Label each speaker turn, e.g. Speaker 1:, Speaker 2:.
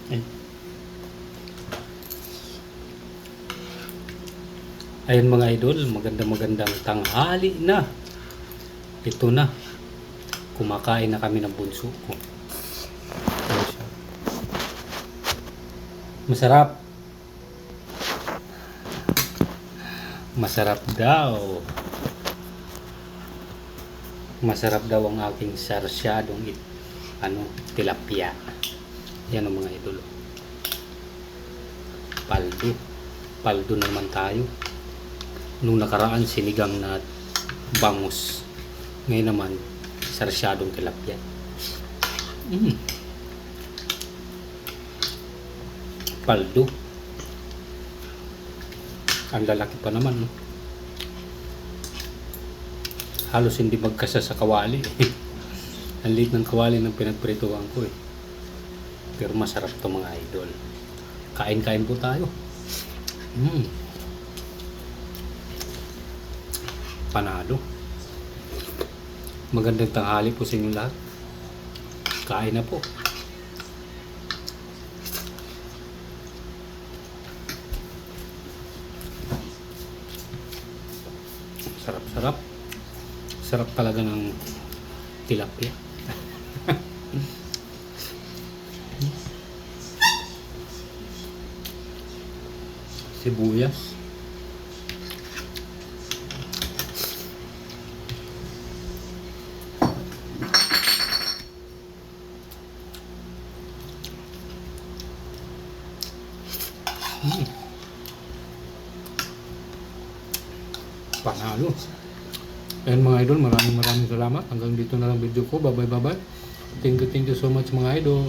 Speaker 1: Ay. Ayun mga idol, magandang tanghali na. Ito na. Kumakain na kami ng bunso ko. Ayan siya. Masarap. Masarap daw. Masarap daw ang aking sarsyadong tilapia. Yan ang mga idol. Paldo. Paldo naman tayo. Nung nakaraan sinigang na bangus. Ngayon naman sarsyadong tilapia. Paldo. Ang lalaki pa naman, no? Halos hindi magkasa sa kawali. Ang liit ng kawali ng pinagprituhan ko eh. Pero masarap to mga idol. Kain-kain po tayo. Panalo. Magandang tanghali po sa inyo lahat. Kain na po. Sarap-sarap. Sarap talaga ng tilapia. Sibuyas. Panalo. Ayan mga idol, maraming salamat. Hanggang dito na lang video ko. Bye bye. Thank you so much mga idol.